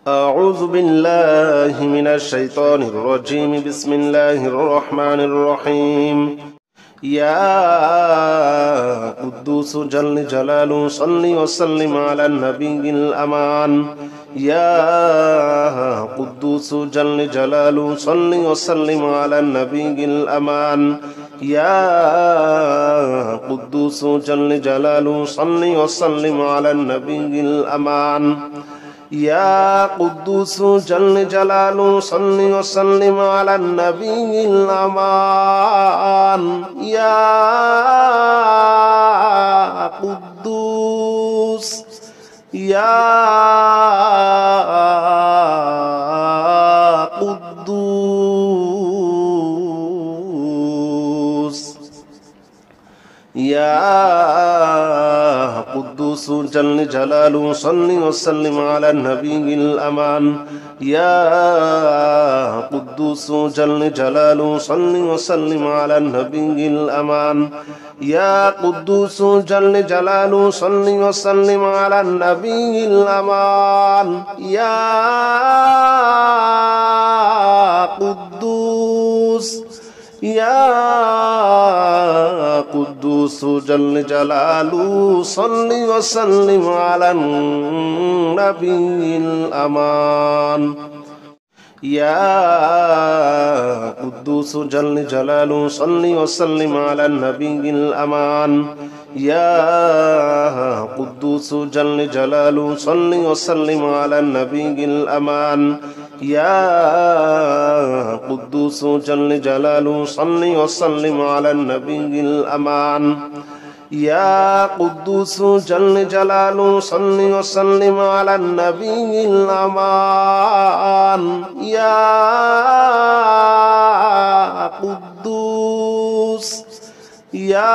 أعوذ بالله من الشيطان الرجيم. بسم الله الرحمن الرحيم. يا قدوس جل جلاله صل وسلم على النبي الأمان. يا قدوس جل جلاله صل وسلم على النبي الأمان. يا قدوس جل جلاله صل وسلم على النبي الأمان. يا قدوس جل جلاله صل وسلم على النبي الأمان. يا قدوس يا قدوس يا قدوس جل جلاله صل وسلم على النبي الأمان. يا قدوس جل جلاله صل وسلم على النبي الأمان. يا قدوس جل جلاله صل وسلم على النبي الأمان. يا قدوس يا قدوس جل جلاله صل وسلم على النبي الأمان. يا قدوس جل جلاله صل وسلم على النبي الأمان. يا قدوس جل جلاله صل وسلم على النبي الأمان. يا قدوس جل جلاله صل وسلم على النبي الأمان. يا قدوس جل جلاله صل وسلم على النبي الأمان. يا قدوس يا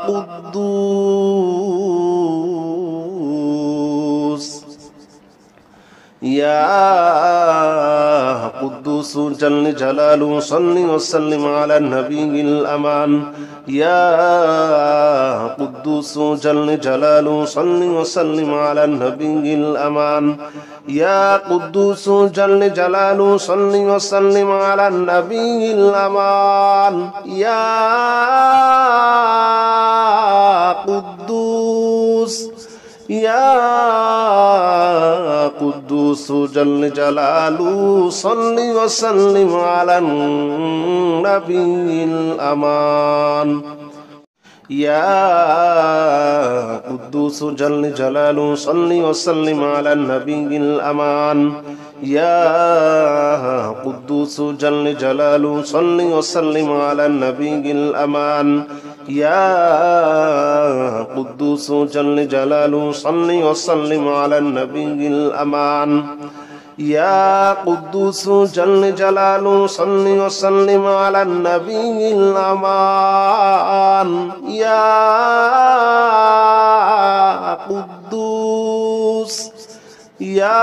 قدوس يا قدوس جل جلاله صل وسلم على النبي الأمان. يا قدوس جل جلاله صل وسلم على النبي الأمان. يا قدوس جل جلاله صل وسلم على النبي الأمان. يا قدوس يا قدوس جل جلاله صل وسلم على النبي الأمان. يا قدوس جل جلاله صل وسلم على النبي الأمان. يا قدوس جل جلاله صل وسلم على النبي الأمان. يا قدوس جل جلاله صل وسلم على النبي الأمان. يا قدوس جل جلاله صل وسلم على النبي الأمان. يا قدوس يا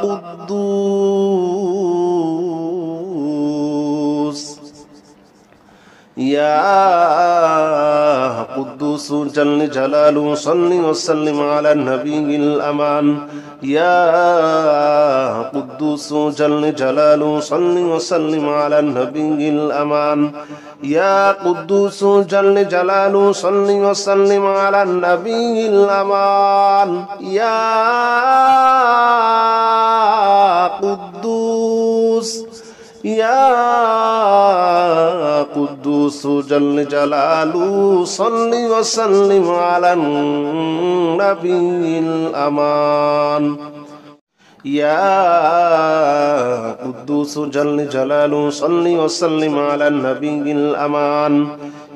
قدوس يا قدوس جل جلاله صل وسلم على النبي الأمان. يا قدوس جل جلاله صل وسلم على النبي الأمان. يا قدوس جل جلاله صل وسلم على النبي الأمان. يا قدوس يا قدوس جل جلاله صل وسلم على النبي الأمان. يا قدوس جل جلاله صل وسلم على النبي الأمان.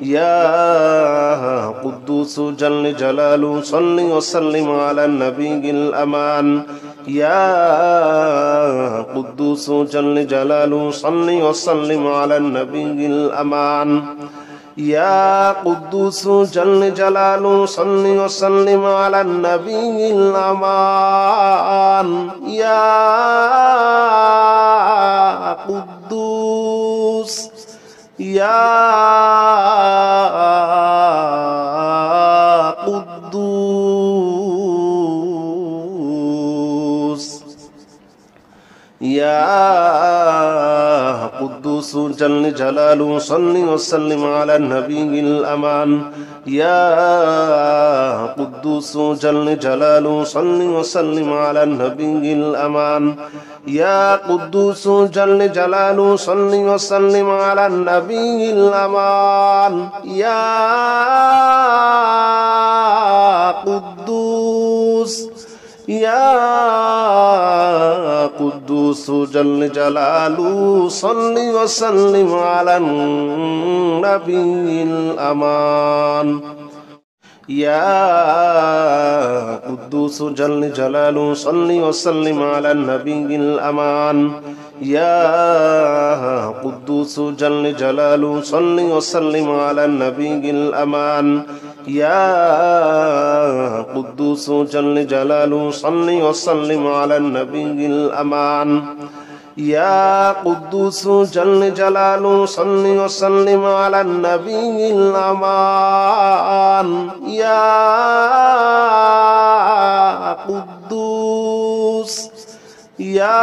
يا قدوس جل جلاله صل وسلم على النبي الأمان. يا قدوس جل جلاله صل وسلم على النبي الأمان. يا قدوس جل جلاله صل وسلم على النبي الأمان. يا قدوس يا يا قدوس جل جلاله صل وسلم على النبي الأمان يا قدوس جل جلاله صل وسلم على النبي الأمان يا قدوس جل جلاله صل وسلم على النبي الأمان يا قدوس يا قدوس جل جلاله صل وسلم على النبي الأمان يا قدوس جل جلاله صل وسلم على النبي الأمان يا قدوس جل جلاله صل وسلم على النبي الأمان يا قدوس جل جلاله صل وسلم على النبي الأمان يا قدوس جل جلاله صل وسلم على النبي الأمان يا قدوس يا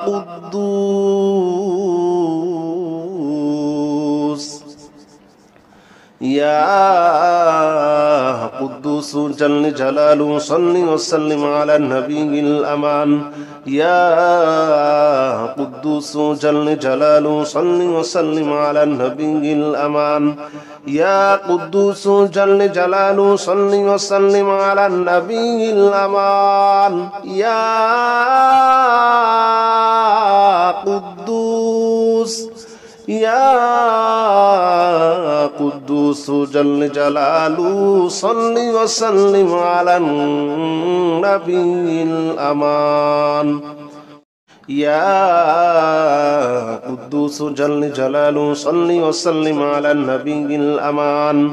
قدوس يا قدوس جل جلاله صل وسلم على النبي الأمان يا قدوس جل جلاله صل وسلم على النبي الأمان يا قدوس جل جلاله صل وسلم على النبي الأمان يا قدوس يا قدوس جل جلاله صل وسلم على النبي الأمان يا قدوس جل جلاله صل وسلم على النبي الأمان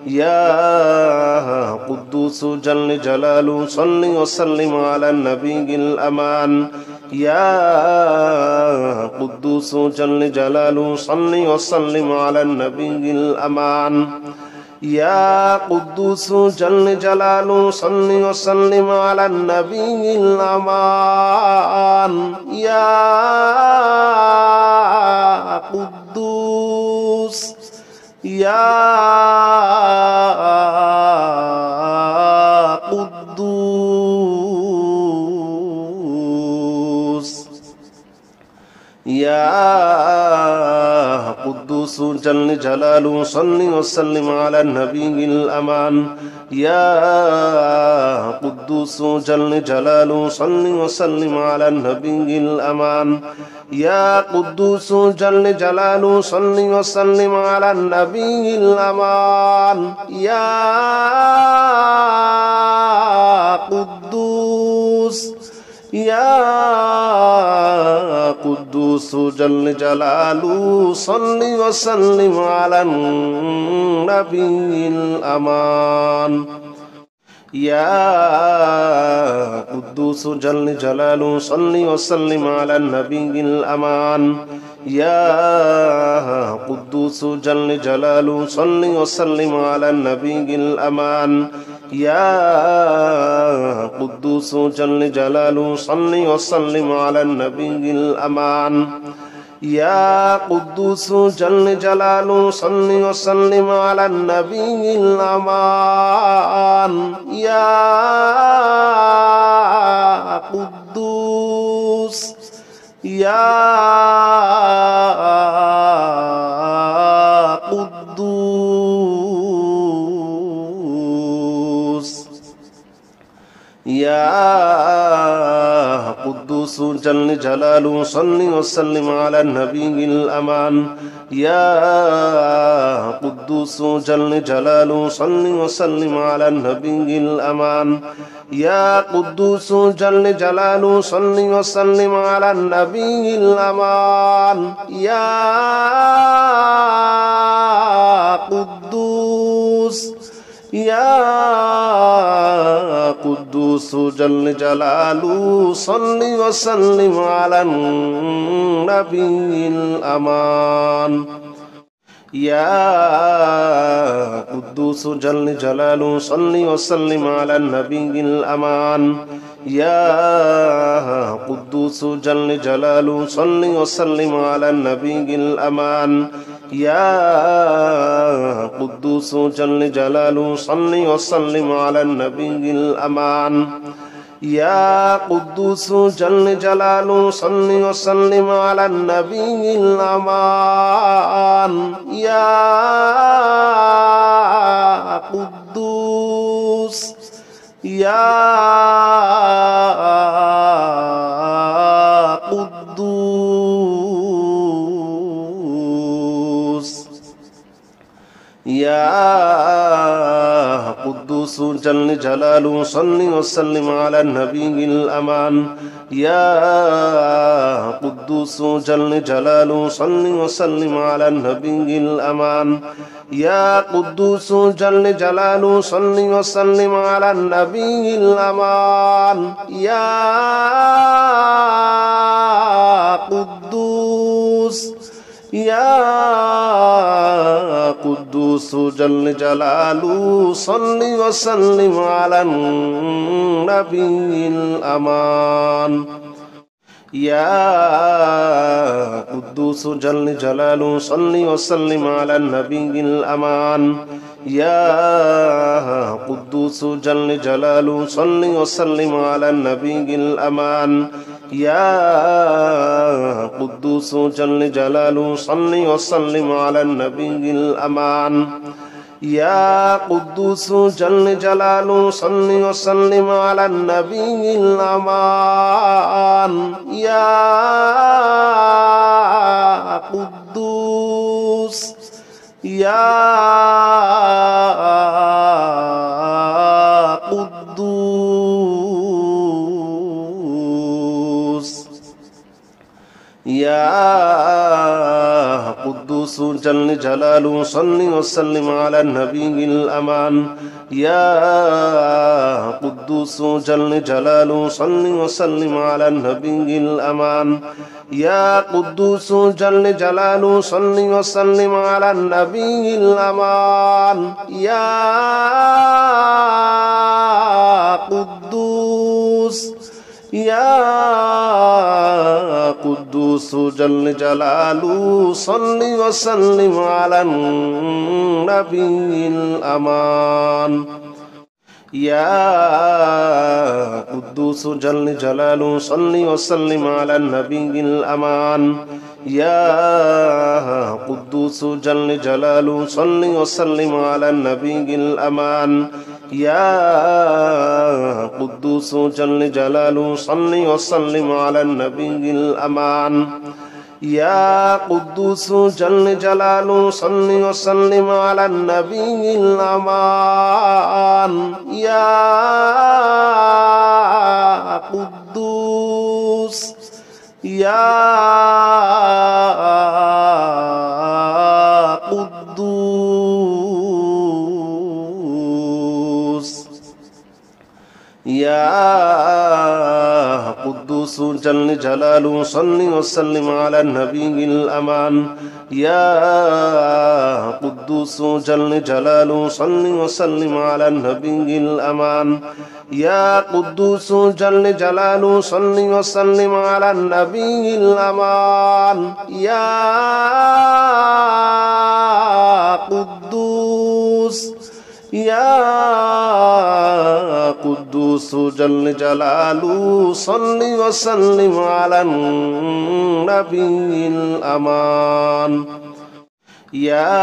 يا قدوس جل جلاله صل وسلم على النبي الأمان يا قدوس جل جلاله صل وسلم على النبي الأمان يا قدوس جل جلاله صل وسلم على النبي الأمان يا قدوس يا قدوس يا قدوس جل جلاله صل وسلم على النبي الأمان يا قدوس جل جلاله صل وسلم على النبي الأمان يا قدوس جل جلاله صل وسلم على النبي الأمان يا قدوس يا قدوس جل جلاله صل وسلم على النبي الأمان يا قدوس جل جلاله صل وسلم على النبي الأمان يا قدوس جل جلاله صل وسلم على النبي الأمان يا قدوس جل جلاله صل وسلم على النبي الأمان يا قدوس جل جلاله صل وسلم على النبي الأمان يا قدوس يا قدوس يا قدوس جل جلاله صل وسلم على النبي الأمان يا قدوس جل جلاله صل وسلم على النبي الأمان يا قدوس جل جلاله صل وسلم على النبي الأمان يا قدوس يا قدوس جل جلاله صل وسلم على النبي الأمان يا قدوس جل جلاله صل وسلم على النبي الأمان يا قدوس جل جلاله صل وسلم على النبي الأمان يا قدوس جل جلاله صل وسلم على النبي الأمان يا قدوس جل جلاله صل وسلم على النبي الأمان يا قدوس يا قدوس يا قدوس جل جلاله صل وسلم على النبي الأمان يا قدوس جل جلاله صل وسلم على النبي الأمان يا قدوس جل جلاله صل وسلم على النبي الأمان يا قدوس يا قدوس جل جلاله صل وسلم على النبي الأمان يا قدوس جل جلاله صل وسلم على النبي الأمان يا قدوس جل جلاله صل وسلم على النبي الأمان يا قدوس جل جلاله صل وسلم على النبي الأمان يا قدوس جل جلاله صل وسلم على النبي الأمان يا قدوس يا قدوس يا قدوس جل جلاله صل وسلم على النبي الأمان يا قدوس جل جلاله صل وسلم على النبي الأمان يا قدوس جل جلاله صل وسلم على النبي الأمان يا قدوس يا قدوس جل جلاله صل وسلم على النبي الأمان يا قدوس جل جلاله صل وسلم على النبي الأمان يا قدوس جل جلاله صل وسلم على النبي الأمان يا قدوس جل جلاله صل وسلم على النبي الأمان يا قدوس جل جلاله صل وسلم على النبي الأمان يا قدوس يا قدوس يا قدوس جل جلاله صل وسلم على النبي الأمان يا قدوس جل جلاله صل وسلم على النبي الأمان يا قدوس جل جلاله صل وسلم على النبي الأمان يا قدوس يا قدوس جل جلاله صل وسلم على النبي الأمان يا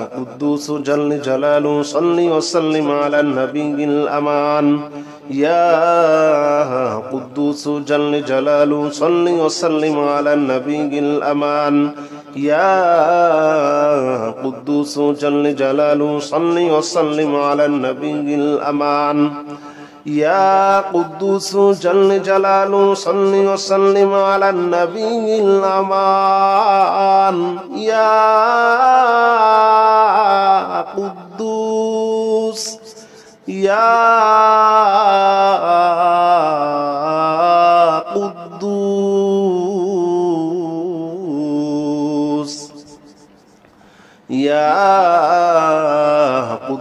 قدوس جل جلاله صل وسلم على النبي الأمان يا قدوس جل جلاله صل وسلم على النبي الأمان يا قدوس جل جلاله صل وسلم على النبي الأمان يا قدوس جل جلاله صل وسلم على النبي الأمان يا قدوس يا قدوس يا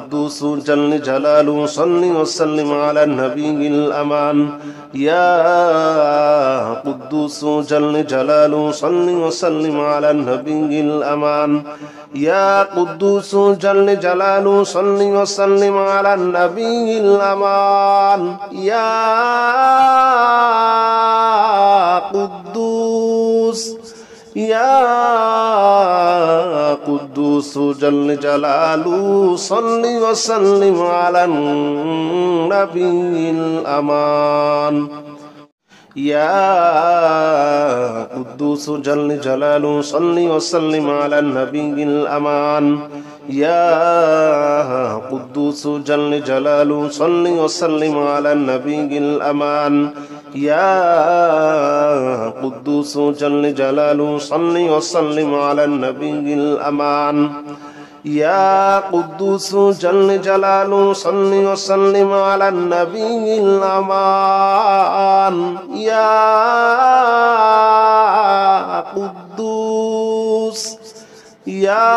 قدوس جل جلاله صل وسلم على النبي الأمان يا قدوس جل جلاله صل وسلم على النبي الأمان يا قدوس جل جلاله صل وسلم على النبي الأمان يا قدوس يا قدوس جل جلاله صل وسلم على النبي الأمان يا قدوس جل جلاله صل وسلم على النبي الأمان يا قدوس جل جلاله صل وسلم على النبي الأمان يا قدوس جل جلاله صل وسلم على النبي الأمان يا قدوس جل جلاله صل وسلم على النبي الأمان يا قدوس يا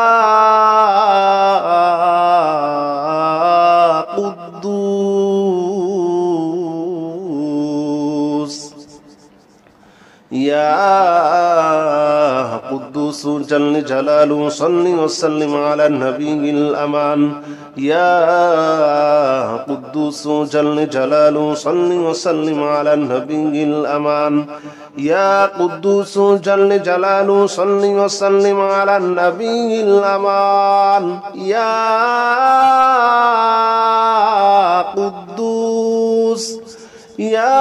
قدوس يا قدوس جل جلاله صل وسلم على النبي الأمان يا قدوس جل جلاله صل وسلم على النبي الأمان يا قدوس جل جلاله صل وسلم على النبي الأمان يا قدوس يا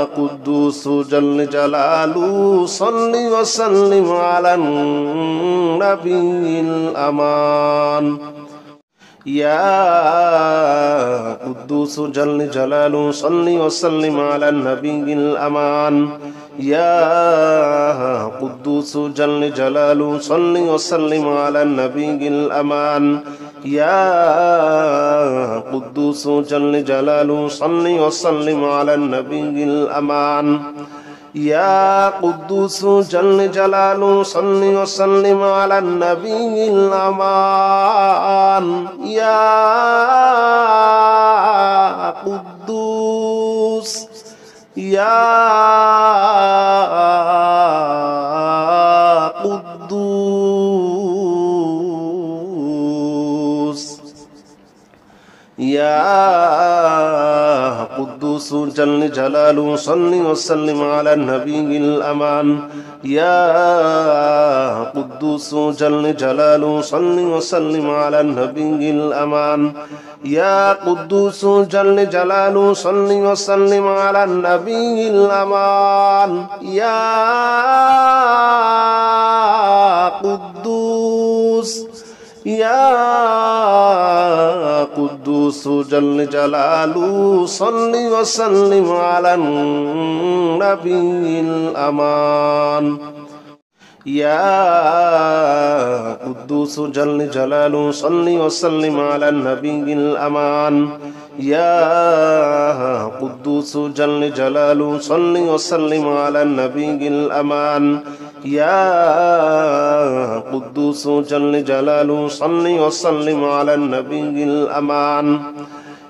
قدوس جل جلاله صل وسلم على النبي الأمان يا قدوس جل جلاله صل وسلم على النبي الأمان يا قدوس جل جلاله صل وسلم على النبي الأمان يا قدوس جل جلاله صل وسلم على النبي الأمان يا قدوس جل جلاله صل وسلم على النبي الأمان يا قدوس يا قدوس يا قدوس جل جلاله صل وسلم على النبي الأمان يا قدوس جل جلاله صل وسلم على النبي الأمان يا قدوس جل جلاله صل وسلم على النبي الأمان يا قدوس يا قدوس جل جلاله صل وسلم على النبي الأمان يا قدوس جل جلاله صل وسلم على النبي الأمان يا قدوس جل جلاله صل وسلم على النبي الأمان يا قدوس جل جلاله صل وسلم على النبي الأمان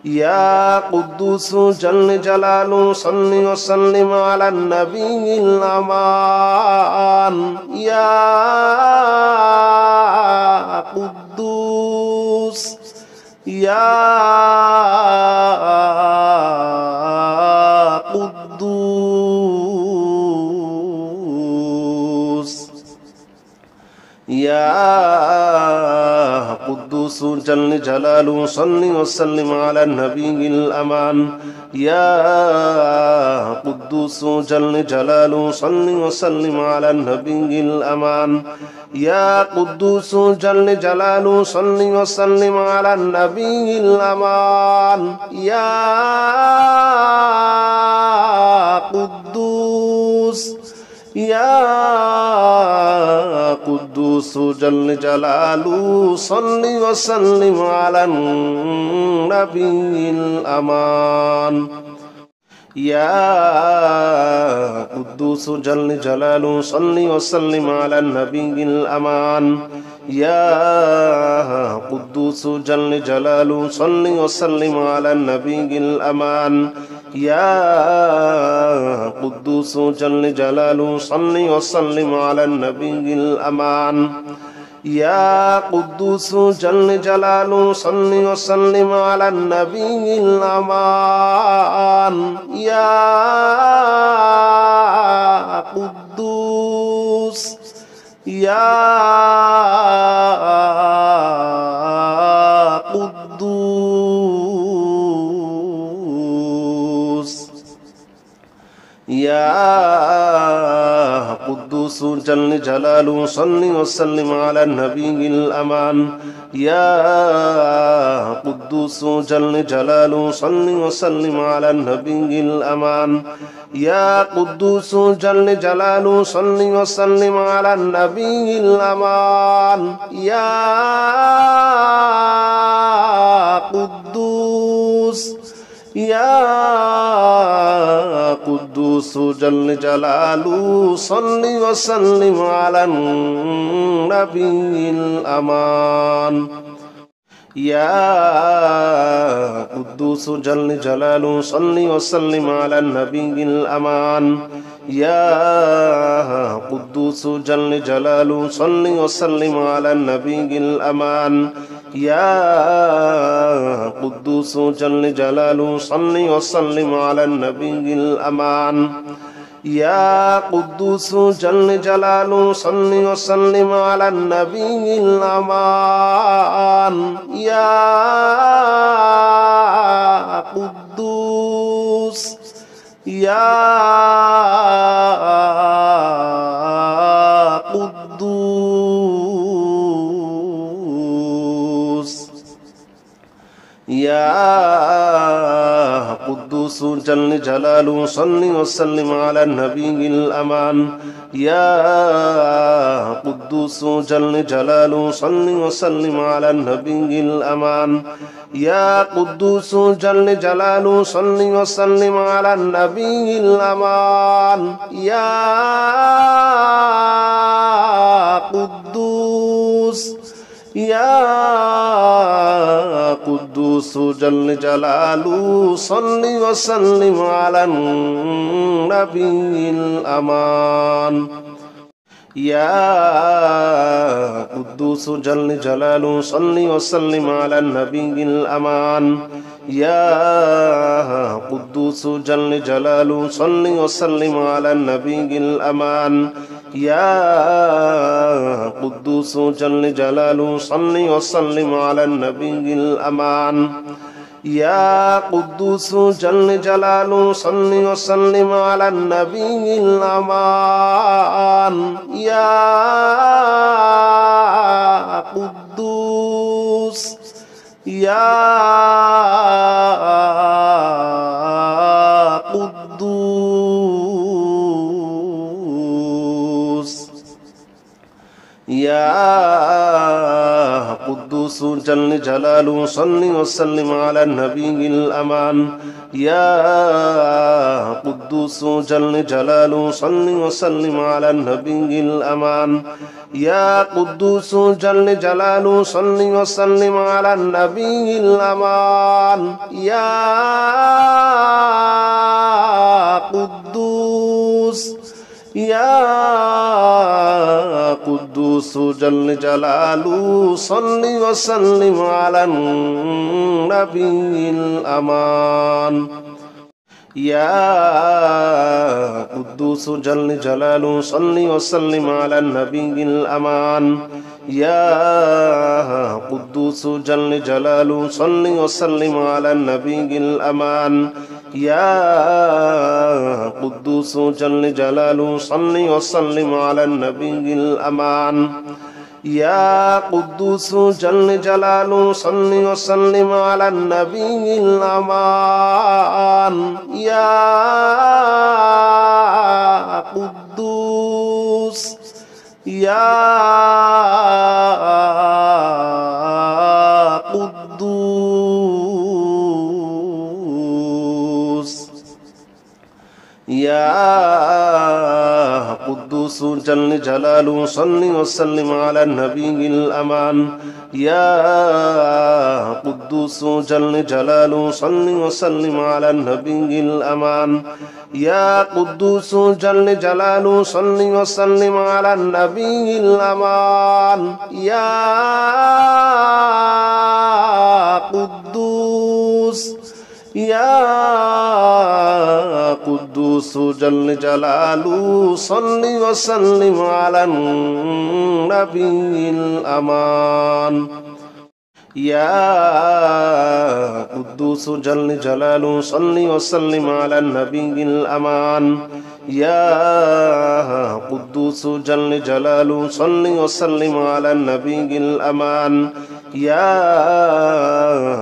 يا قدوس جل جلاله صل وسلم على النبي الأمان يا قدوس يا قدوس يا قدوس جل جلاله صل وسلم على النبي الأمان يا قدوس جل جلاله صل وسلم على النبي الأمان يا قدوس جل جلاله صل وسلم على النبي الأمان يا قدوس يا قدوس جل جلاله صل وسلم على النبي الأمان يا قدوس جل جلاله صل وسلم على النبي الأمان يا قدوس جل جلاله صل وسلم على النبي الأمان يا قدوس جل جلاله صل وسلم على النبي الأمان يا قدوس جل جلاله صل وسلم على النبي الأمان يا قدوس يا قدوس يا قدوس جل جلاله صل وسلم على النبي الأمان يا قدوس جل جلاله صل وسلم على النبي الأمان يا قدوس جل جلاله صل وسلم على النبي الأمان يا قدوس يا قدوس جل جلاله صل وسلم على النبي الأمان يا قدوس جل جلاله صل وسلم على النبي الأمان يا قدوس جل جلاله صل وسلم على النبي الأمان يا قدوس جل جلاله صل وسلم على النبي الأمان يا قدوس جل جلاله صل وسلم على النبي الأمان يا قدوس يا قدوس يا قدوس جل جلاله صل وسلم على النبي الأمان يا قدوس جل جلاله صل وسلم على النبي الأمان يا قدوس جل جلاله صل وسلم على النبي الأمان يا قدوس يا قدوس جل جلاله صل وسلم على النبي الأمان يا قدوس جل جلاله صل وسلم على النبي الأمان يا قدوس جل جلاله صل وسلم على النبي الأمان يا قدوس جل جلاله صل وسلم على النبي الأمان يا قدوس جل جلاله صل وسلم على النبي الأمان يا قدوس يا قدوس. يا قدوس جل جلاله صل وسلم على النبي الأمان يا قدوس جل جلاله صل وسلم على النبي الأمان يا قدوس جل جلاله صل وسلم على النبي الأمان يا قدوس يا قدوس جل جلاله صل وسلم على النبي الأمان يا قدوس جل جلاله صل وسلم على النبي الأمان يا قدوس جل جلاله صل وسلم على النبي الأمان يا قدوس جل جلاله صل وسلم على النبي الأمان يا قدوس جل جلاله صل وسلم على النبي الأمان يا قدوس يا قدوس قدوس جل جلاله صل وسلم على النبي الأمان يا قدوس جل جلاله صل وسلم على النبي الأمان يا قدوس جل جلاله صل وسلم على النبي الأمان يا قدوس يا قدوس جل جلاله صل وسلم على النبي الأمان يا قدوس جل جلاله صل وسلم على النبي الأمان يا قدوس جل جلاله صل وسلم على النبي الأمان يا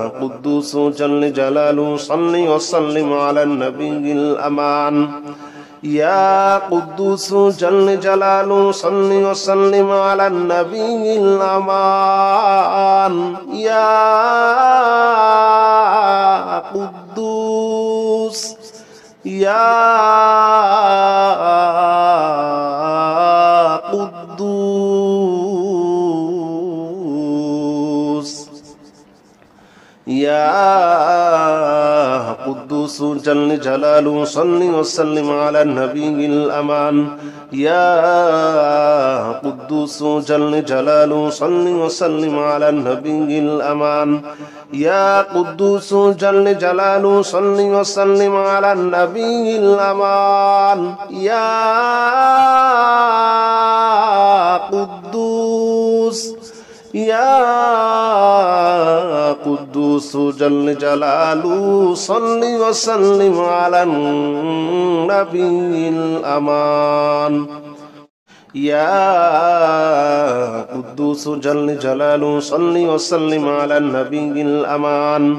قدوس جل جلاله صل وسلم على النبي الأمان يا قدوس جل جلاله صل وسلم على النبي الأمان يا قدوس يا قدوس يا قدوس جل جلاله صل وسلم على النبي الأمان يا قدوس جل جلاله صل وسلم على النبي الأمان يا قدوس جل جلاله صل وسلم على النبي الأمان يا قدوس يا قدوس جل جلاله صل وسلم على النبي الأمان يا قدوس جل جلاله صل وسلم على النبي الأمان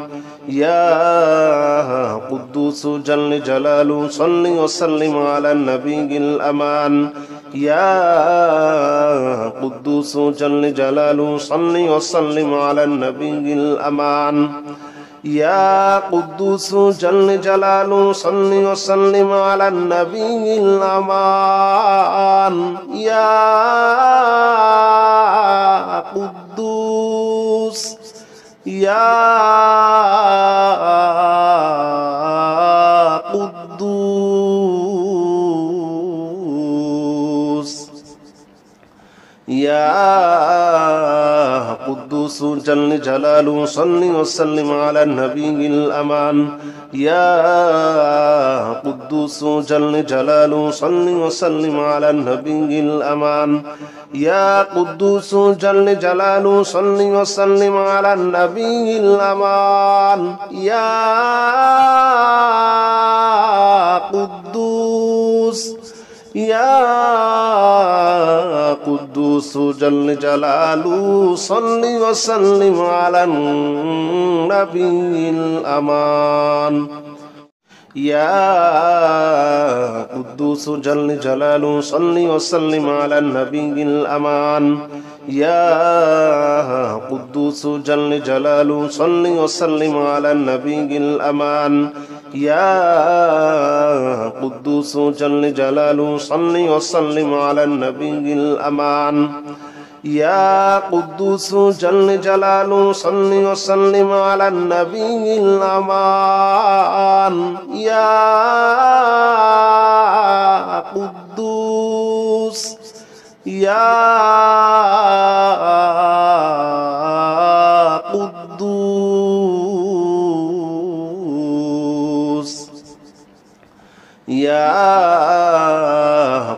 يا قدوس جل جلاله صل وسلم على النبي الأمان يا قدوس جل جلاله صل وسلم على النبي الأمان يا قدوس جل جلاله صل وسلم على النبي الأمان يا قدوس يا قدوس يا قدوس جل جلاله صل وسلم على النبي الأمان يا قدوس جل جلاله صل وسلم على النبي الأمان يا قدوس جل جلاله صل وسلم على النبي الأمان يا قدوس يا قدوس جل جلاله صل وسلم على النبي الأمان يا قدوس جل جلاله صل وسلم على النبي الأمان يا قدوس جل جلاله صل وسلم على النبي الأمان يا قدوس جل جلاله صل وسلم على النبي الأمان يا قدوس جل جلاله صل وسلم على النبي الأمان يا قدوس يا قدوس يا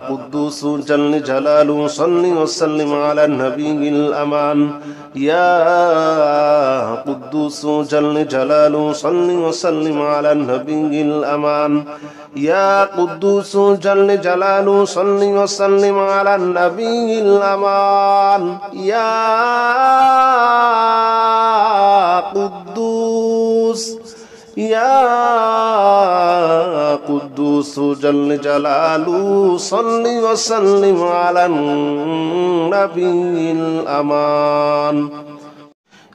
قدوس جل جلاله صل وسلم على النبي الأمان يا قدوس جل جلاله صل وسلم على النبي الأمان يا قدوس جل جلاله صل وسلم على النبي الأمان يا قدوس يا قدوس جل جلاله صل وسلم على النبي الأمان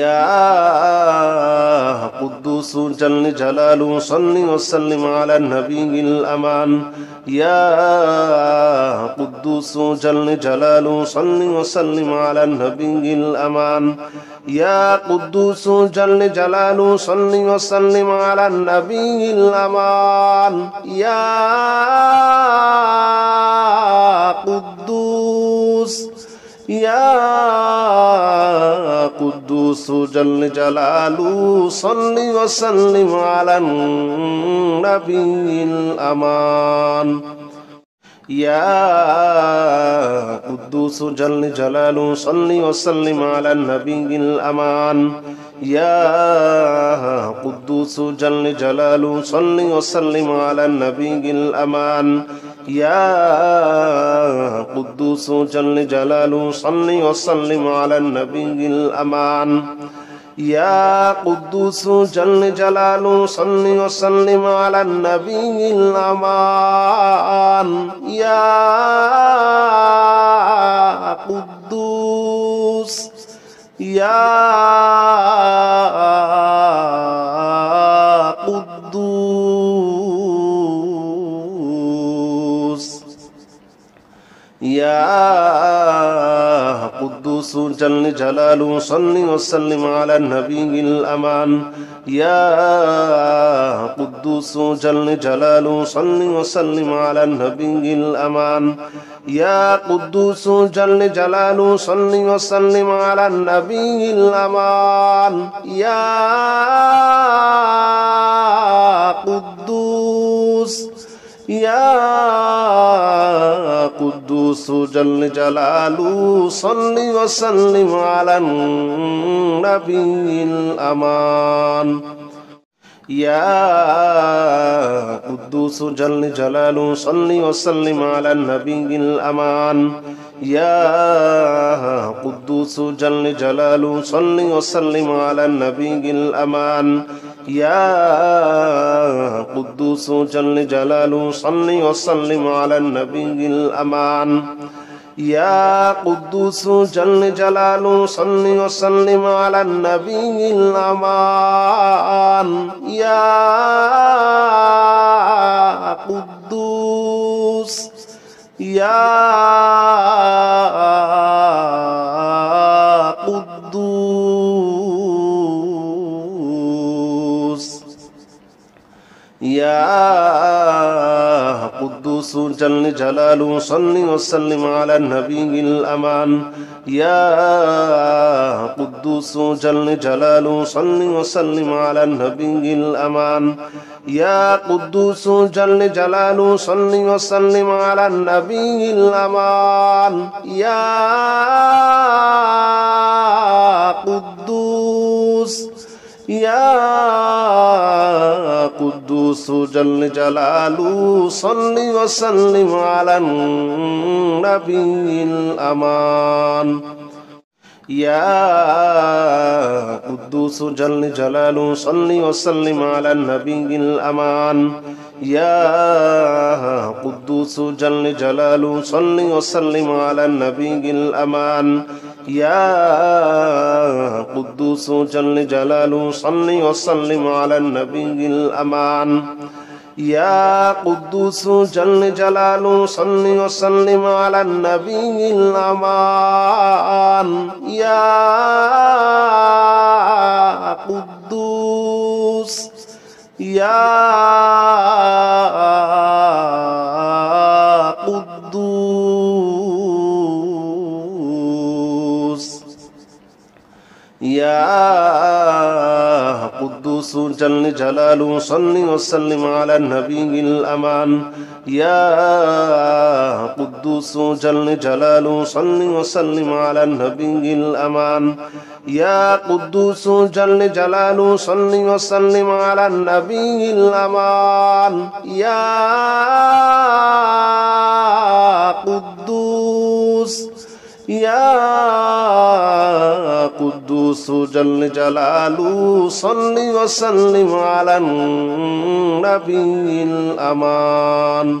يا قدوس جل جلاله صل وسلم على النبي الأمان يا قدوس جل جلاله صل وسلم على النبي الأمان يا قدوس جل جلاله صل وسلم على النبي الأمان يا قدوس يا قدوس جل جلاله صل وسلم على النبي الأمان يا قدوس جل جلاله صل وسلم على النبي الأمان يا قدوس جل جلاله صل وسلم على النبي الأمان يا قدوس جل جلاله صل وسلم على النبي الأمان يا قدوس جل جلاله صل وسلم على النبي الأمان يا قدوس يا قدوس يا قدوس جل جلاله صل وسلم على النبي الأمان يا قدوس جل جلاله صل وسلم على النبي الأمان يا قدوس جل جلاله صل وسلم على النبي الأمان يا قدوس يا قدوس جل جلاله صل وسلم على النبي الأمان يا قدوس جل جلاله صل وسلم على النبي الأمان يا قدوس جل جلاله صل وسلم على النبي الأمان يا قدوس جل جلاله صل وسلم على النبي الأمان يا قدوس جل جلاله صل وسلم على النبي الأمان يا قدوس يا قدوس يا قدوس جل جلاله صل وسلم على النبي الأمان يا قدوس جل جلاله صل وسلم على النبي الأمان يا قدوس جل جلاله صل وسلم على النبي الأمان يا قدوس يا قدوس جل جلاله صل وسلم على النبي الأمان يا قدوس جل جلاله صل وسلم على النبي الأمان يا قدوس جل جلاله صل وسلم على النبي الأمان يا قدوس جل جلاله صل وسلم على النبي الأمان يا قدوس جل جلاله صل وسلم على النبي الأمان يا قدوس يا قدوس يا قدوس جل جلاله صل وسلم على النبي الأمان يا قدوس جل جلاله صل وسلم على النبي الأمان يا قدوس جل جلاله صل وسلم على النبي الأمان يا قدوس يا قدوس جل جلاله صل وسلم على النبي الأمان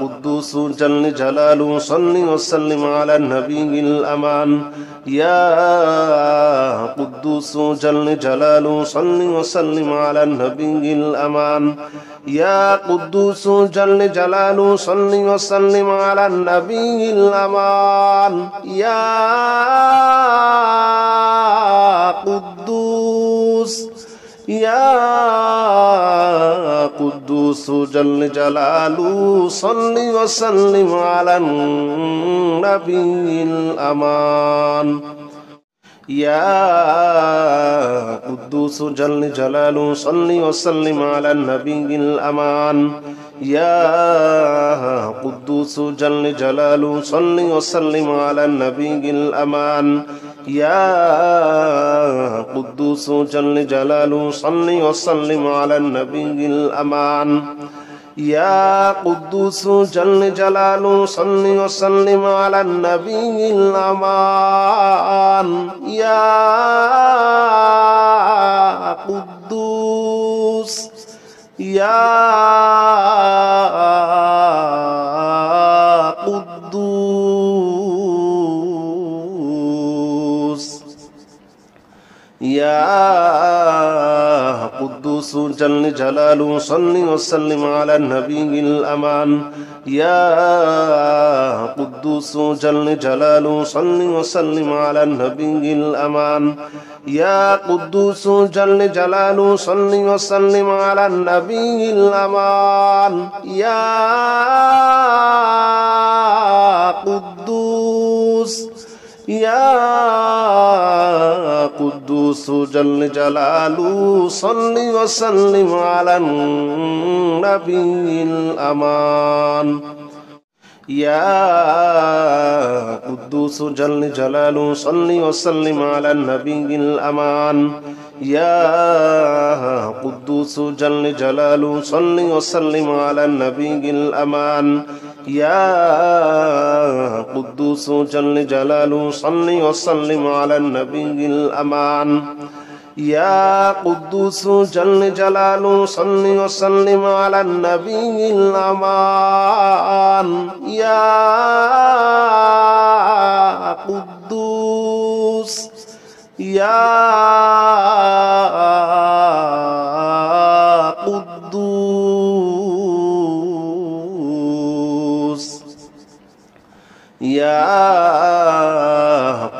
قدوس جل جلاله صل وسلم على النبي الأمان يا قدوس جل جلاله صل وسلم على النبي الأمان يا قدوس جل جلاله صل وسلم على النبي الأمان يا قدوس يا قدوس جل جلاله صل وسلم على النبي الأمان يا قدوس جل جلاله صل وسلم على النبي الأمان يا قدوس جل جلاله صل وسلم على النبي الأمان يا قدوس جل جلاله صل وسلم على النبي الأمان يا قدوس جل جلاله صل وسلم على النبي الأمان يا قدوس يا قدوس يا قدوس جل جلاله صل وسلم على النبي الأمان يا قدوس جل جلاله صل وسلم على النبي الأمان يا قدوس جل جلاله صل وسلم على النبي الأمان يا قدوس يا قدوس جل جلاله صل وسلم على النبي الأمان يا قدوس جل جلاله صل وسلم على النبي الأمان يا قدوس جل جلاله صل وسلم على النبي الأمان يا قدوس جل جلاله صل وسلم على النبي الأمان يا قدوس جل جلاله صل وسلم على النبي الأمان يا قدوس يا قدوس يا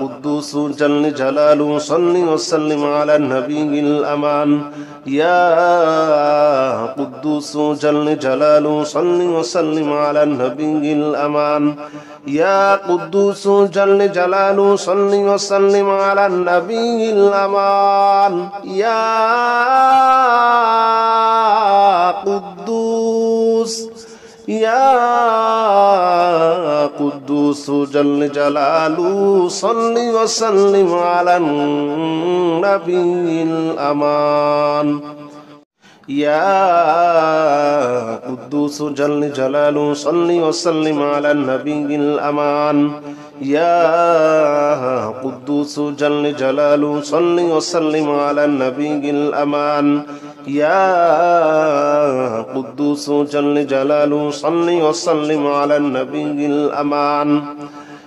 قدوس جل جلاله صل وسلم على النبي الأمان يا قدوس جل جلاله صل وسلم على النبي الأمان يا قدوس جل جلاله صل وسلم على النبي الأمان يا قدوس يا قدوس جل جلاله صل وسلم على النبي الأمان يا قدوس جل جلاله صل وسلم على النبي الأمان يا قدوس جل جلاله صل وسلم على النبي الأمان يا قدوس جل جلاله صل وسلم على النبي الأمان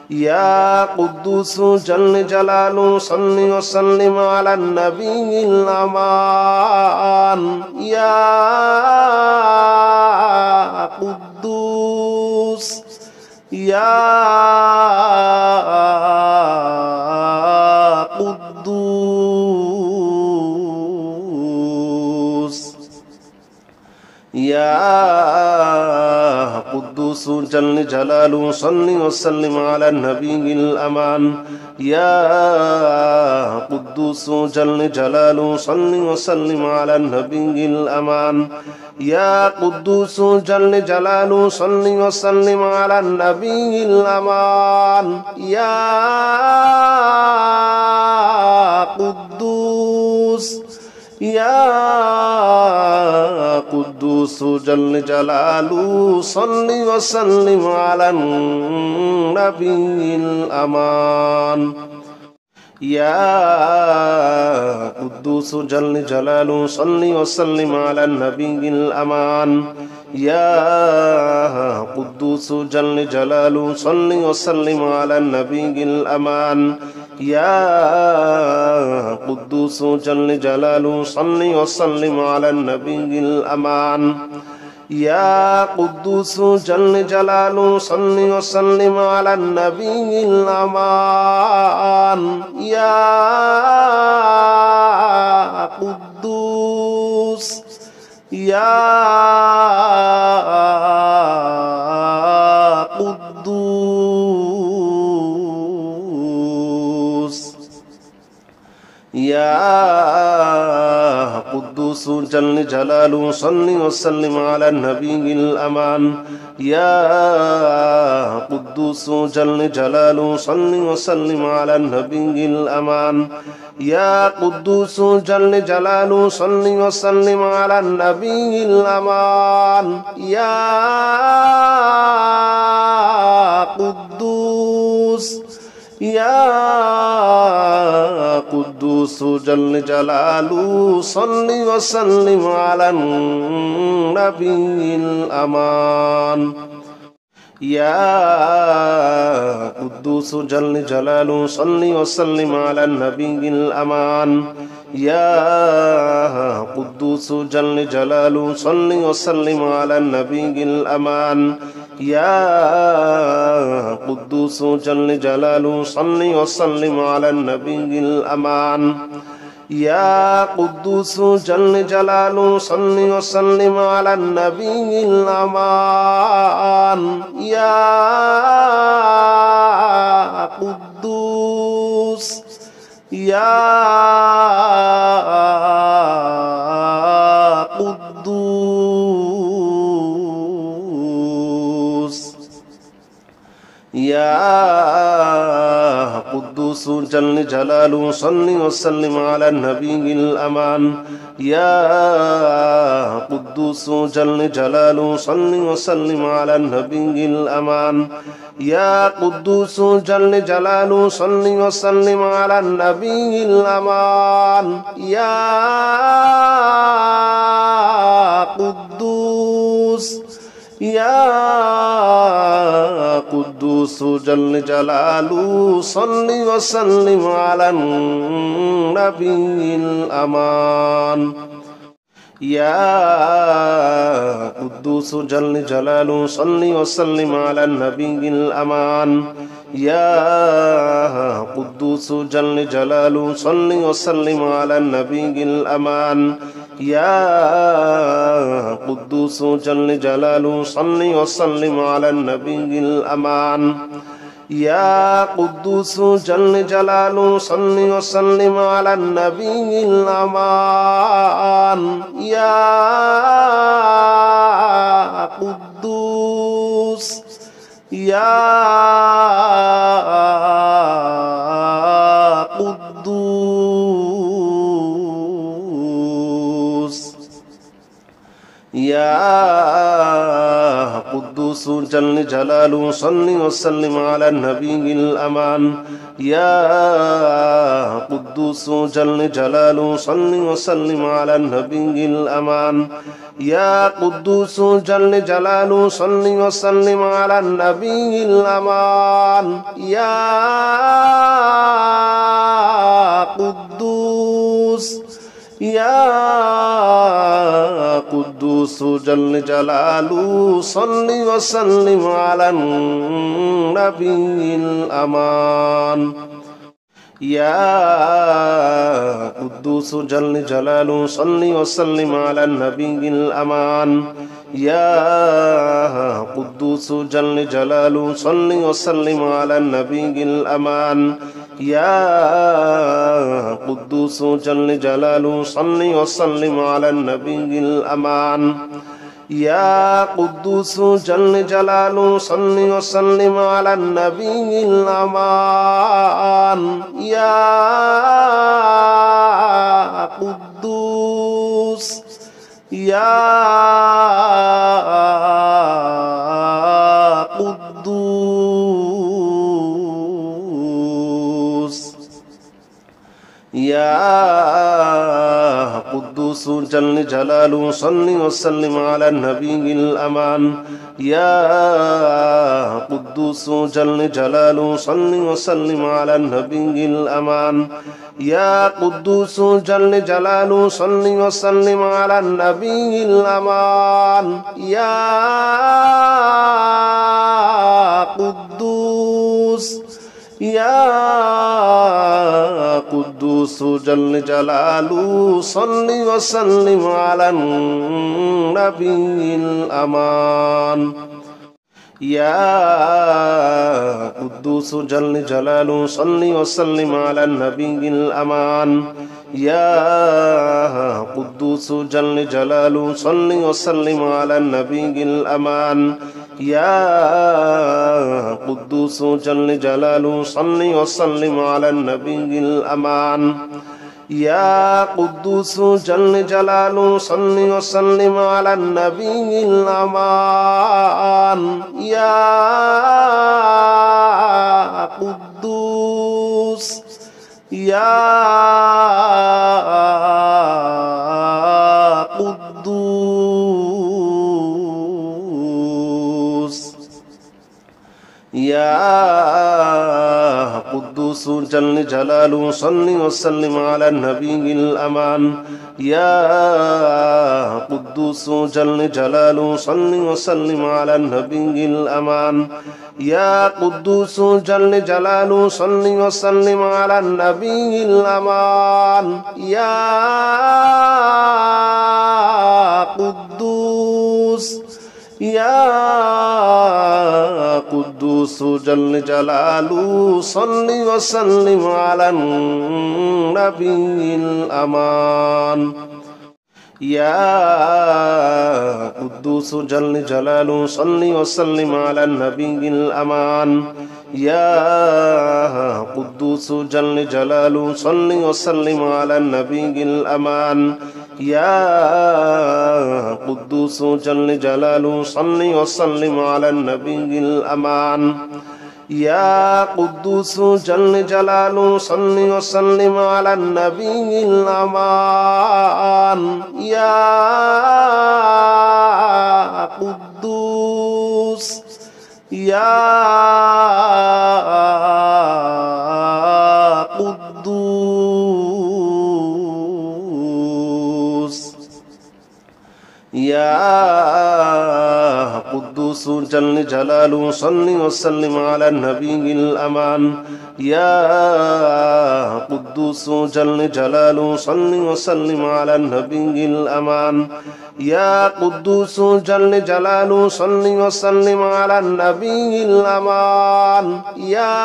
يا قدوس جل جلاله صل وسلم على النبي الأمان يا قدوس يا قدوس يا قدوس جل جلاله صل وسلم على النبي الأمان يا قدوس جل جلاله صل وسلم على النبي الأمان يا قدوس جل جلاله صل وسلم على النبي الأمان يا قدوس يا قدوس جل جلاله صل وسلم على النبي الأمان يا قدوس جل جلاله صل وسلم على النبي الأمان يا قدوس جل جلاله صل وسلم على النبي الأمان يا قدوس جل جلاله صل وسلم على النبي الأمان يا قدوس جل جلاله صل وسلم على النبي الأمان يا قدوس يا قدوس يا قدوس جل جلاله صل وسلم على النبي الأمان يا قدوس جل جلاله صل وسلم على النبي الأمان يا قدوس جل جلاله صل وسلم على النبي الأمان يا قدوس يا قدوس جل جلاله صل وسلم على النبي الأمان يا قدوس جل جلاله صل وسلم على النبي الأمان يا قدوس جل جلاله صل وسلم على النبي الأمان يا قدوس جل جلاله صل وسلم على النبي الأمان يا قدوس جل جلاله صل وسلم على النبي الأمان يا قدوس يا قدوس يا قدوس جل جلاله صل وسلم على النبي الأمان يا قدوس جل جلاله صل وسلم على النبي الأمان يا قدوس جل جلاله صل وسلم على النبي الأمان يا قدوس يا قدوس جل جلاله صل وسلم على النبي الأمان يا قدوس جل جلاله صل وسلم على النبي الأمان يا قدوس جل جلاله صل وسلم على النبي الأمان يا قدوس جل جلاله صل وسلم على النبي الأمان يا قدوس جل جلاله صل وسلم على النبي الأمان يا قدوس يا قدوس يا قدوس جل جلاله صل وسلم على النبي الأمان يا قدوس جل جلاله صل وسلم على النبي الأمان يا قدوس جل جلاله صل وسلم على النبي الأمان يا قدوس يا قدوس جل جلاله صل وسلم على النبي الأمان يا قدوس جل جلاله صل وسلم على النبي الأمان يا قدوس جل جلاله صل وسلم على النبي الأمان يا قدوس جل جلاله صل وسلم على النبي الأمان يا قدوس جل جلاله صل وسلم على النبي الأمان يا قدوس يا قدوس يا قدوس قدوس جل جلاله صل وسلم على النبي الأمان يا قدوس جل جلاله صل وسلم على النبي الأمان يا قدوس جل جلاله صل وسلم على النبي الأمان يا قدوس يا قدوس جل جلاله صل وسلم على النبي الأمان يا قدوس جل جلاله صل وسلم على النبي الأمان يا قدوس جل جلاله صل وسلم على النبي الأمان يا قدوس جل جلاله صل وسلم على النبي الأمان يا قدوس جل جلاله صل وسلم على النبي الأمان يا قدوس يا قدوس يا قدوس جل جلاله صل وسلم على النبي الأمان يا قدوس جل جلاله صل وسلم على النبي الأمان يا قدوس جل جلاله صل وسلم على النبي الأمان يا قدوس يا قدوس جل جلاله صل وسلم على النبي الأمان يا قدوس جل جلاله صل وسلم على النبي الأمان يا قدوس جل جلاله صل وسلم على النبي الأمان يا قدوس جل جلاله صل وسلم على النبي الأمان يا قدوس جل جلاله صل وسلم على النبي الأمان يا قدوس يا قدوس يا قدوس جل جلاله صل وسلم على النبي الأمان يا قدوس جل جلاله صل وسلم على النبي الأمان يا قدوس جل جلاله صل وسلم على النبي الأمان يا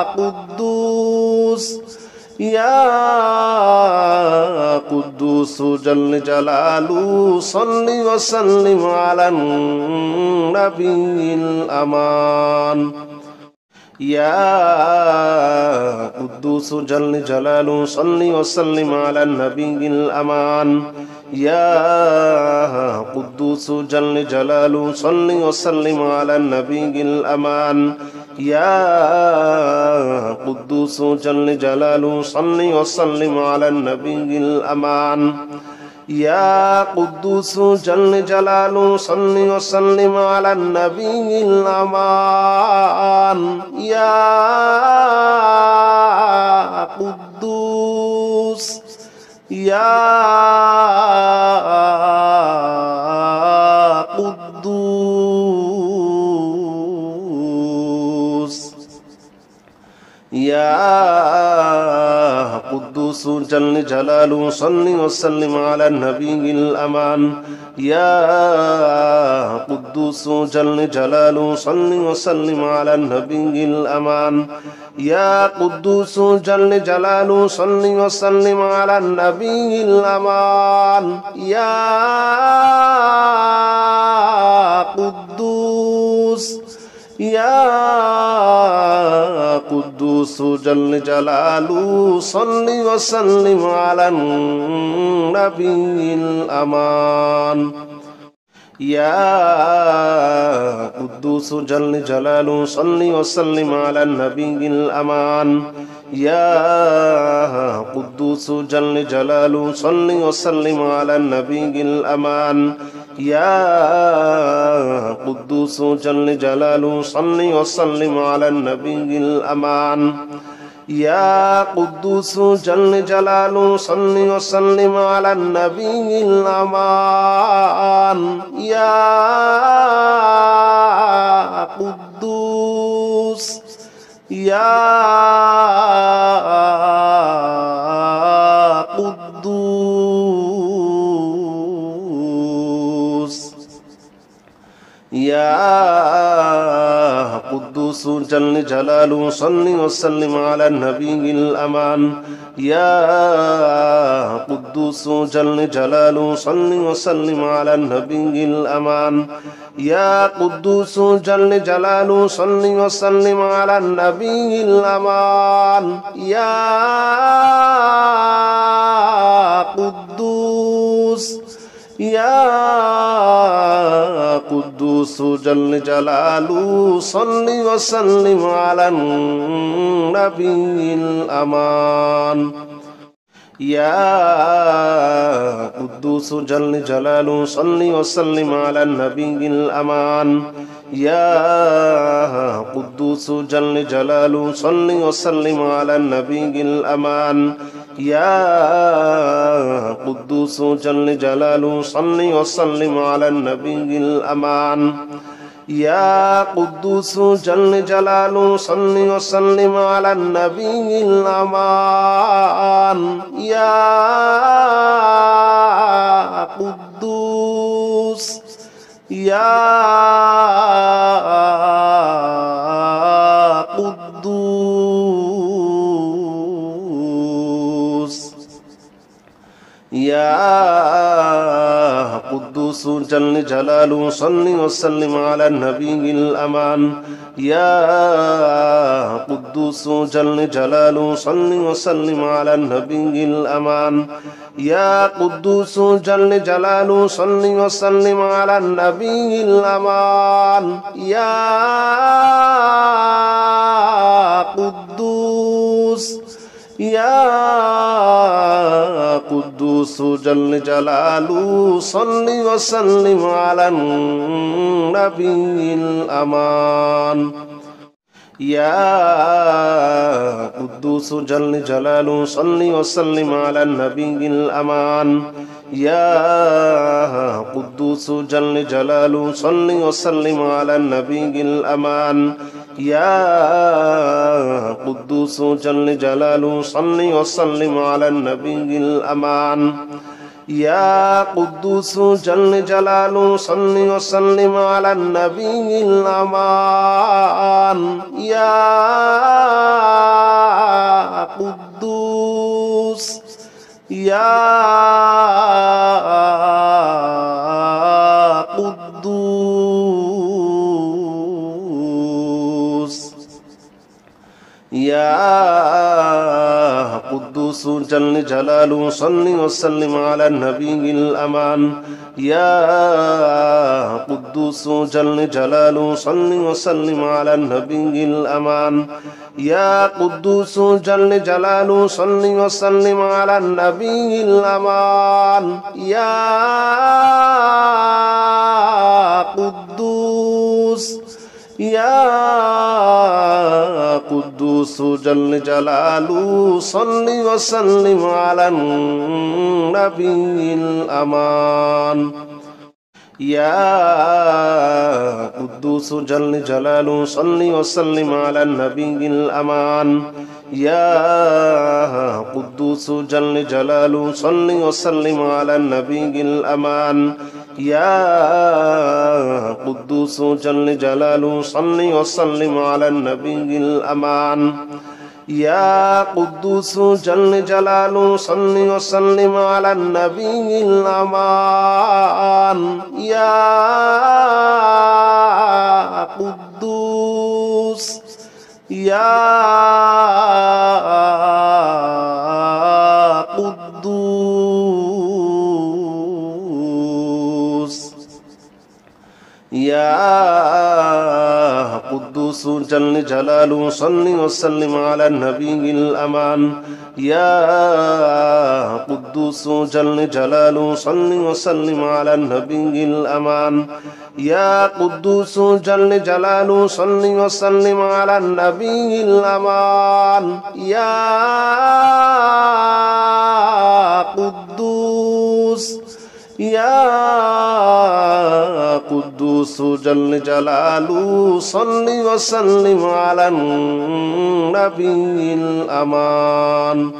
قدوس يا قدوس جل جلاله صل وسلم على النبي الأمان يا قدوس جل جلاله صل وسلم على النبي الأمان يا قدوس جل جلاله صل وسلم على النبي الأمان يا قدوس جل جلاله صل وسلم على النبي الأمان يا قدوس جل جلاله صل وسلم على النبي الأمان يا قدوس يا قدوس يا قدوس جل جلاله صل وسلم على النبي الأمان يا قدوس جل جلاله صل وسلم على النبي الأمان يا قدوس جل جلاله صل وسلم على النبي الأمان يا قدوس يا قدوس جل جلاله صل وسلم على النبي الأمان يا قدوس جل جلاله صل وسلم على النبي الأمان يا قدوس جل جلاله صل وسلم على النبي الأمان يا قدوس جل جلاله صل وسلم على النبي الأمان يا قدوس جل جلاله صل وسلم على النبي الأمان يا قدوس يا قدوس يا قدوس جل جلاله صل وسلم على النبي الأمان يا قدوس جل جلاله صل وسلم على النبي الأمان يا قدوس جل جلاله صل وسلم على النبي الأمان يا قدوس يا قدوس جل جلاله صل وسلم على النبي الأمان يا قدوس جل جلاله صل وسلم على النبي الأمان يا قدوس جل جلاله صل وسلم على النبي الأمان يا قدوس جل جلاله صل وسلم على النبي الأمان يا قدوس جل جلاله صل وسلم على النبي الأمان يا قدوس يا قدوس يا قدوس جل جلاله صل وسلم على النبي الأمان يا قدوس جل جلاله صل وسلم على النبي الأمان يا قدوس جل جلاله صل وسلم على النبي الأمان يا قدوس يا قدوس جل جلاله صل وسلم على النبي الأمان يا قدوس جل جلاله صل وسلم على النبي الأمان يا قدوس جل جلاله صل وسلم على النبي الأمان يا قدوس جل جلاله صل وسلم على النبي الأمان يا قدوس جل جلاله صل وسلم على النبي الأمان يا قدوس يا قدوس يا قدوس جل جلاله صل وسلم على النبي الأمان يا قدوس جل جلاله صل وسلم على النبي الأمان يا قدوس جل جلاله صل وسلم على النبي الأمان يا قدوس يا قدوس جل جلاله صل وسلم على النبي الأمان يا قدوس جل جلاله صل وسلم على النبي الأمان يا قدوس جل جلاله صل وسلم على النبي الأمان يا قدوس جل جلاله صل وسلم على النبي الأمان يا قدوس جل جلاله صل وسلم على النبي الأمان يا قدوس يا قدوس يا قدوس جل جلاله صل وسلم على النبي الأمان يا قدوس جل جلاله صل وسلم على النبي الأمان يا قدوس جل جلاله صل وسلم على النبي الأمان يا قدوس يا قدوس جل جلاله صل وسلم على النبي الأمان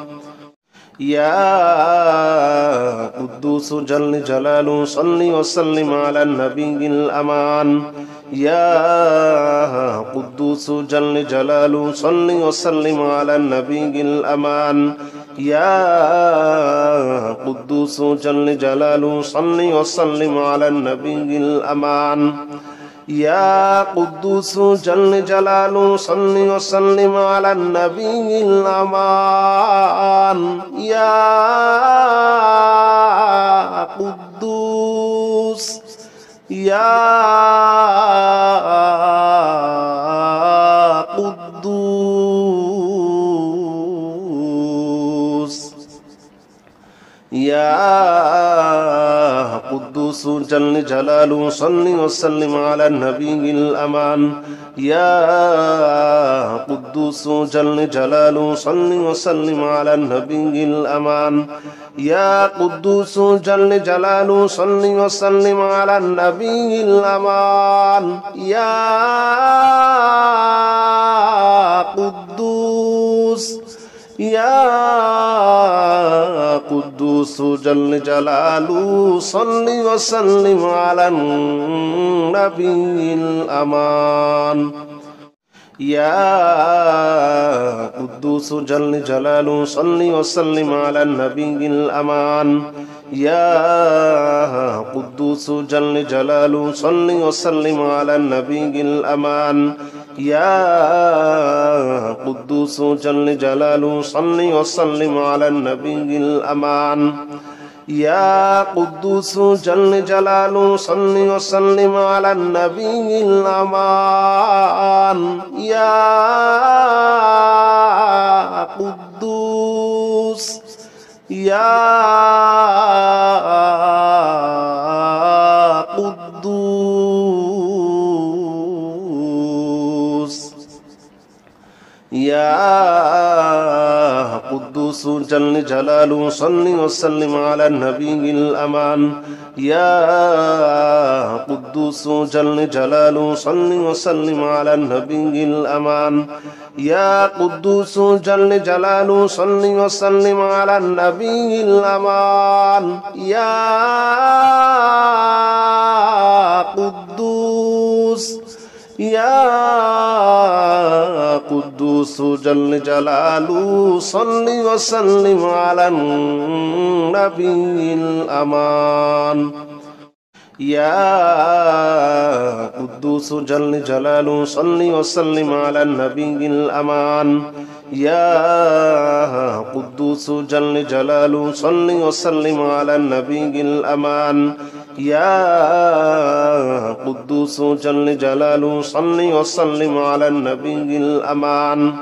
يا قدوس جل جلاله صل وسلم على النبي الأمان يا قدوس جل جلاله صل وسلم على النبي الأمان يا قدوس جل جلاله صل وسلم على النبي الأمان يا قدوس جل جلاله صل وسلم على النبي الأمان يا قدوس يا قدوس يا قدوس جل جلاله صل وسلم على النبي الأمان يا قدوس جل جلاله صل وسلم على النبي الأمان يا قدوس جل جلاله صل وسلم على النبي الأمان يا قدوس يا قدوس جل جلاله صل وسلم على النبي الأمان يا قدوس جل جلاله صل وسلم على النبي الأمان يا قدوس جل جلاله صل وسلم على النبي الأمان يا قدوس جل جلاله صل وسلم على النبي الأمان يا قدوس جل جلاله صل وسلم على النبي الأمان يا قدوس يا قدوس يا قدوس جل جلاله صل وسلم على النبي الأمان يا قدوس جل جلاله صل وسلم على النبي الأمان يا قدوس جل جلاله صل وسلم على النبي الأمان يا قدوس يا قدوس جل جلاله صل وسلم على النبي الأمان يا قدوس جل جلاله صل وسلم على النبي الأمان يا قدوس جل جلاله صل وسلم على النبي الأمان يا قدوس جل جلاله صل وسلم على النبي الأمان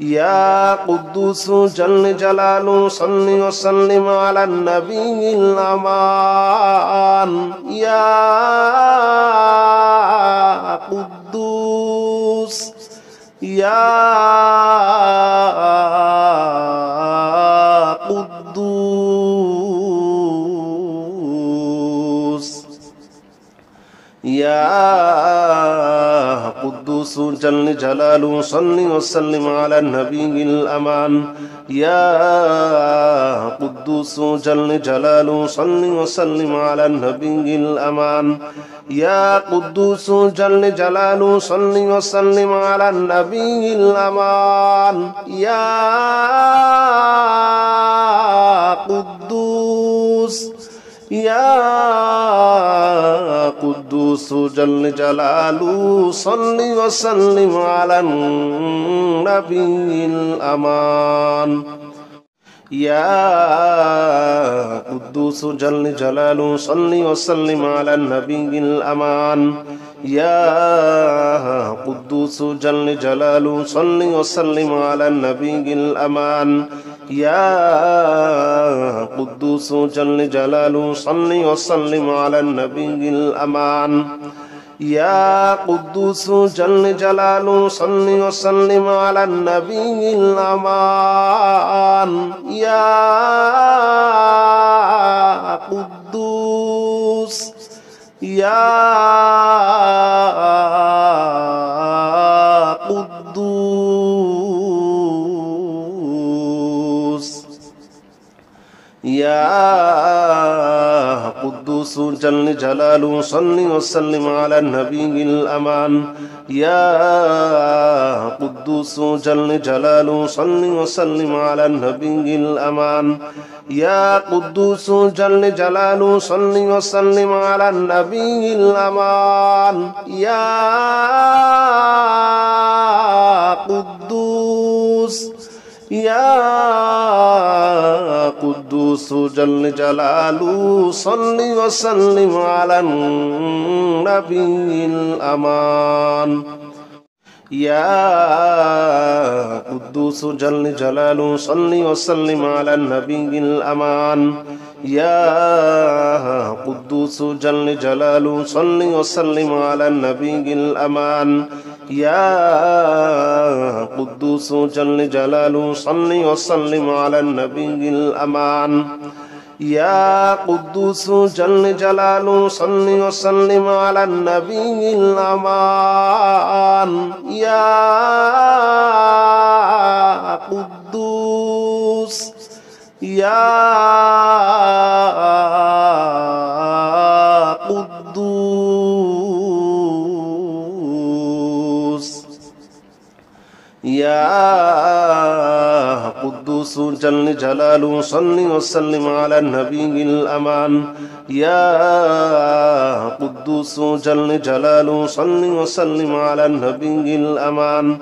يا قدوس جل جلاله صل وسلم على النبي الأمان يا قدوس يا قدوس يا قدوس جل جلاله صل وسلم على النبي الأمان يا قدوس جل جلاله صل وسلم على النبي الأمان يا قدوس جل جلاله صل وسلم على النبي الأمان يا قدوس يا قدوس جل جلاله صل وسلم على النبي الأمان يا قدوس جل جلاله صل وسلم على النبي الأمان يا قدوس جل جلاله صل وسلم على النبي الأمان يا قدوس جل جلاله صل وسلم على النبي الأمان يا قدوس جل جلاله صل وسلم على النبي الأمان يا قدوس يا قدوس يا قدوس جل جلاله صل وسلم على النبي الأمان يا قدوس جل جلاله صل وسلم على النبي الأمان يا قدوس جل جلاله صل وسلم على النبي الأمان يا قدوس يا قدوس جل جلاله صل وسلم على النبي الأمان يا قدوس جل جلاله صل وسلم على النبي الأمان يا قدوس جل جلاله صل وسلم على النبي الأمان يا قدوس جل جلاله صل وسلم على النبي الأمان يا قدوس جل جلاله صل وسلم على النبي الأمان يا قدوس يا قدوس يا قدوس جل جلاله صل وسلم على النبي الأمان يا قدوس جل جلاله صل وسلم على النبي الأمان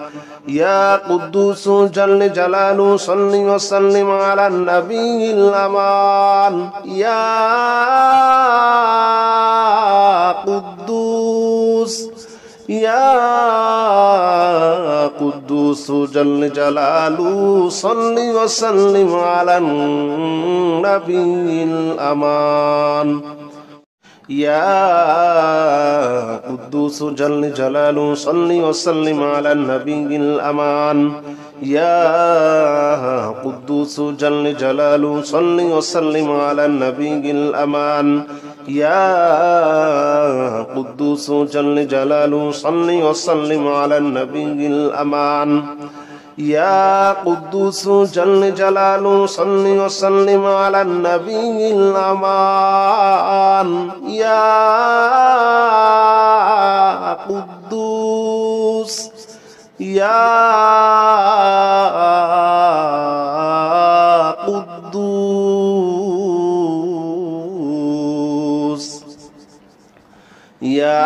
يا قدوس جل جلاله صل وسلم على النبي الأمان يا قدوس يا قدوس جل جلاله صل وسلم على النبي الأمان يا قدوس جل جلاله صل وسلم على النبي الأمان يا قدوس جل جلاله صل وسلم على النبي الأمان يا قدوس جل جلاله صل وسلم على النبي الأمان يا قدوس جل جلاله صل وسلم على النبي الأمان يا قدوس يا قدوس يا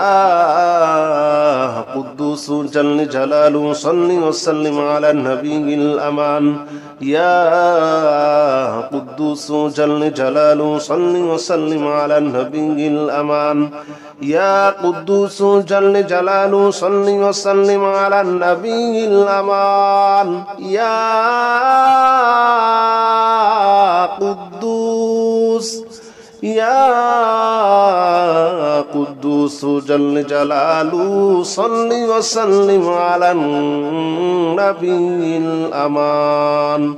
قدوس جل جلاله صل وسلم على النبي الأمان يا قدوس جل جلاله صل وسلم على النبي الأمان يا قدوس جل جلاله صل وسلم على النبي الأمان يا قدوس يا قدوس جل جلاله صل وسلم على النبي الأمان